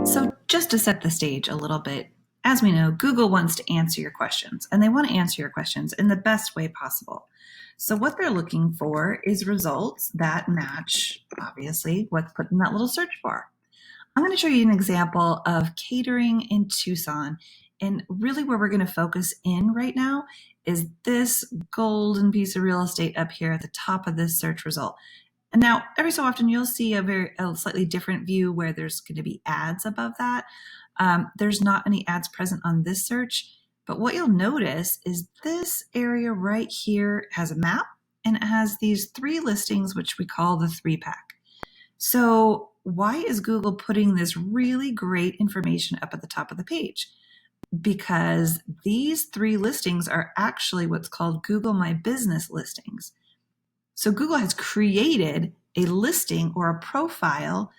So just to set the stage a little bit, as we know, Google wants to answer your questions, and they want to answer your questions in the best way possible. So what they're looking for is results that match, obviously, what's put in that little search bar. I'm going to show you an example of catering in Tucson. And really where we're going to focus in right now is this golden piece of real estate up here at the top of this search result. And now, every so often, you'll see a slightly different view where there's going to be ads above that. There's not any ads present on this search, but what you'll notice is this area right here has a map and it has these 3 listings, which we call the 3-pack. So why is Google putting this really great information up at the top of the page? Because these 3 listings are actually what's called Google My Business listings. So Google has created a listing or a profile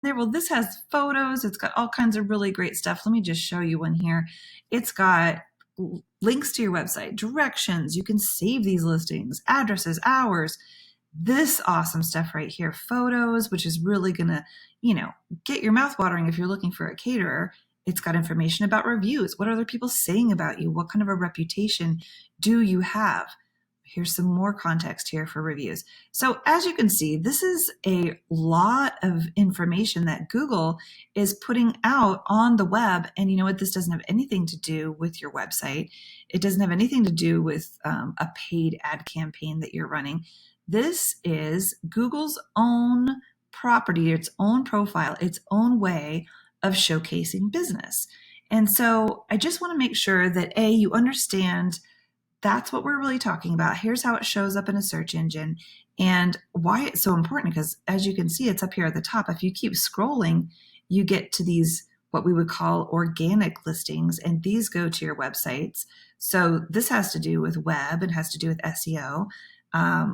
there. Well, this has photos. It's got all kinds of really great stuff. Let me just show you one here. It's got links to your website, directions. You can save these listings, addresses, hours, this awesome stuff right here, photos, which is really going to, get your mouth watering if you're looking for a caterer. It's got information about reviews. What are other people saying about you? What kind of a reputation do you have? Here's some more context here for reviews. So as you can see, this is a lot of information that Google is putting out on the web. And you know what? This doesn't have anything to do with your website. It doesn't have anything to do with a paid ad campaign that you're running. This is Google's own property, its own profile, its own way of showcasing business. And so I just want to make sure that you understand that's what we're really talking about. Here's how it shows up in a search engine and why it's so important, because as you can see, it's up here at the top. If you keep scrolling, you get to these, what we would call organic listings, and these go to your websites. So this has to do with web, it has to do with SEO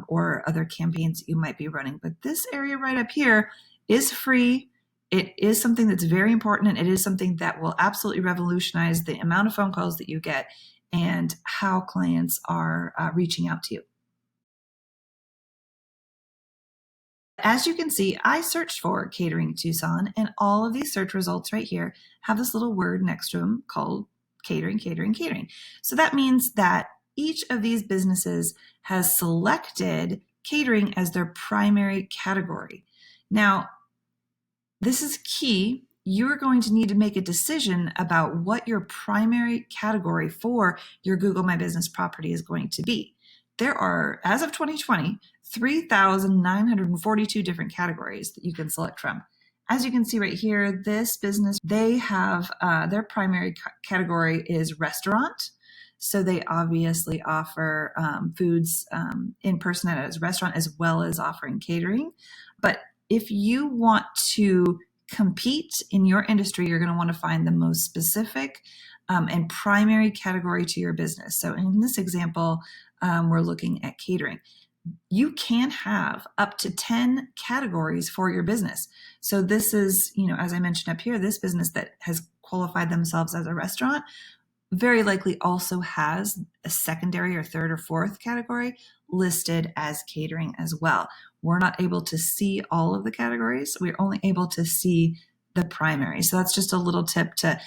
or other campaigns that you might be running. But this area right up here is free. It is something that's very important, and it is something that will absolutely revolutionize the amount of phone calls that you get and how clients are reaching out to you. As you can see, I searched for catering Tucson, and all of these search results right here have this little word next to them called catering, catering, catering. So that means that each of these businesses has selected catering as their primary category. Now, this is key. You're going to need to make a decision about what your primary category for your Google My Business property is going to be. There are, as of 2020, 3,942 different categories that you can select from. As you can see right here, this business, they have their primary category is restaurant. So they obviously offer foods in person at a restaurant as well as offering catering. But if you want to compete in your industry, you're going to want to find the most specific and primary category to your business. So in this example, we're looking at catering. You can have up to 10 categories for your business. So this is, as I mentioned up here, this business that has qualified themselves as a restaurant very likely also has a secondary or third or fourth category listed as catering as well. We're not able to see all of the categories. We're only able to see the primary. So that's just a little tip to,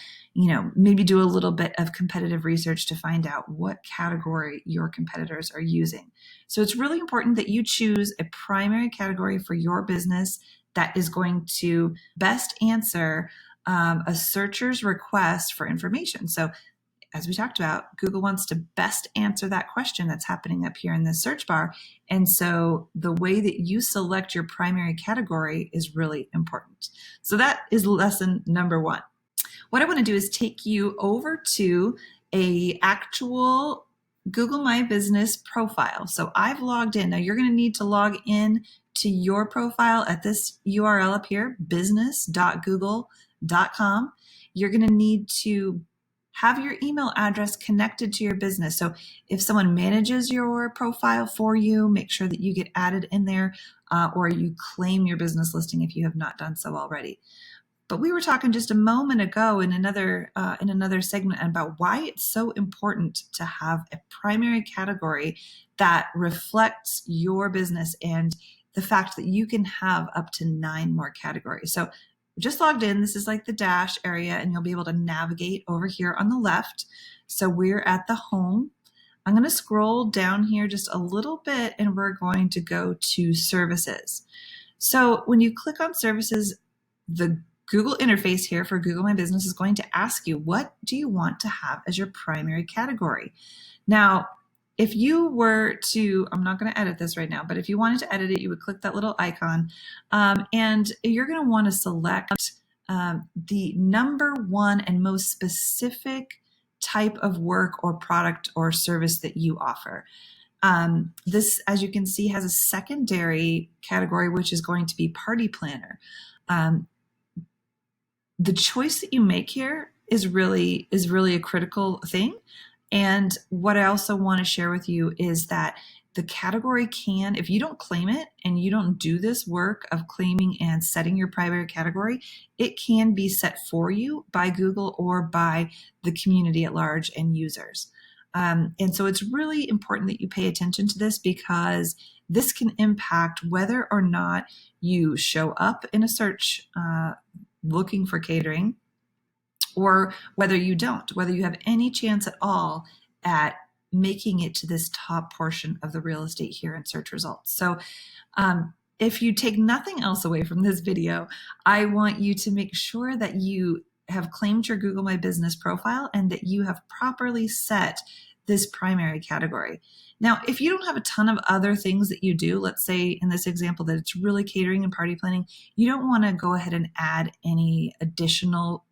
maybe do a little bit of competitive research to find out what category your competitors are using. So it's really important that you choose a primary category for your business that is going to best answer a searcher's request for information. So as we talked about, Google wants to best answer that question that's happening up here in the search bar. And so the way that you select your primary category is really important. So that is lesson number 1. What I want to do is take you over to a actual Google My Business profile. So I've logged in. Now you're going to need to log in to your profile at this URL up here, business.google.com. You're going to need to have your email address connected to your business. So if someone manages your profile for you, make sure that you get added in there or you claim your business listing if you have not done so already. But we were talking just a moment ago in another segment about why it's so important to have a primary category that reflects your business and the fact that you can have up to 9 more categories. So just logged in. This is like the dash area, and you'll be able to navigate over here on the left. So we're at the home. I'm going to scroll down here just a little bit, and we're going to go to services. So when you click on services, the Google interface here for Google My Business is going to ask you, what do you want to have as your primary category? Now, if you were to, I'm not going to edit this right now, but if you wanted to edit it, you would click that little icon, and you're going to want to select the number one and most specific type of work or product or service that you offer. This, as you can see, has a secondary category, which is going to be party planner. The choice that you make here is really a critical thing. And what I also want to share with you is that the category can, if you don't claim it and you don't do this work of claiming and setting your primary category, it can be set for you by Google or by the community at large and users. And so it's really important that you pay attention to this, because this can impact whether or not you show up in a search looking for catering, or whether you don't, whether you have any chance at all at making it to this top portion of the real estate here in search results. So if you take nothing else away from this video, I want you to make sure that you have claimed your Google My Business profile and that you have properly set this primary category. Now, if you don't have a ton of other things that you do, let's say in this example that it's really catering and party planning, you don't want to go ahead and add any additional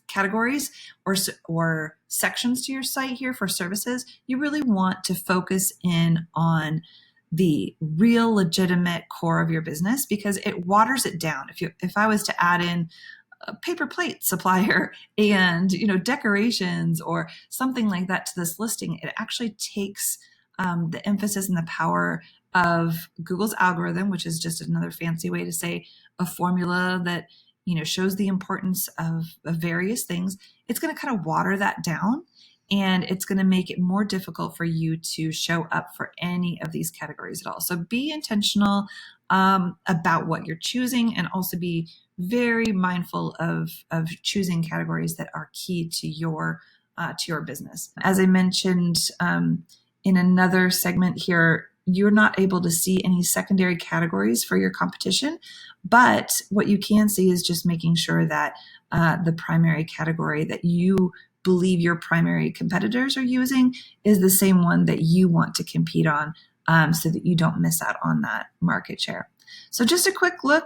categories or sections to your site here for services. You really want to focus in on the real legitimate core of your business, because it waters it down. If I was to add in a paper plate supplier and decorations or something like that to this listing, it actually takes the emphasis and the power of Google's algorithm, which is just another fancy way to say a formula that shows the importance of various things. It's going to kind of water that down, and it's going to make it more difficult for you to show up for any of these categories at all. So be intentional about what you're choosing, and also be very mindful of choosing categories that are key to your business. As I mentioned in another segment here, you're not able to see any secondary categories for your competition, but what you can see is just making sure that the primary category that you believe your primary competitors are using is the same one that you want to compete on, so that you don't miss out on that market share. So just a quick look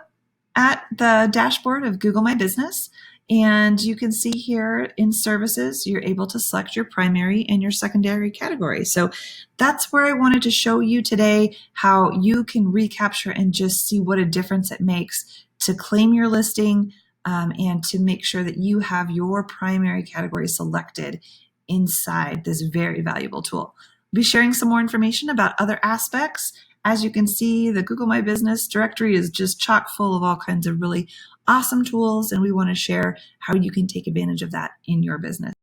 at the dashboard of Google My Business. And you can see here in services, you're able to select your primary and your secondary category. So that's where I wanted to show you today how you can recapture and just see what a difference it makes to claim your listing and to make sure that you have your primary category selected inside this very valuable tool. I'll be sharing some more information about other aspects. As you can see, the Google My Business directory is just chock full of all kinds of really awesome tools, and we want to share how you can take advantage of that in your business.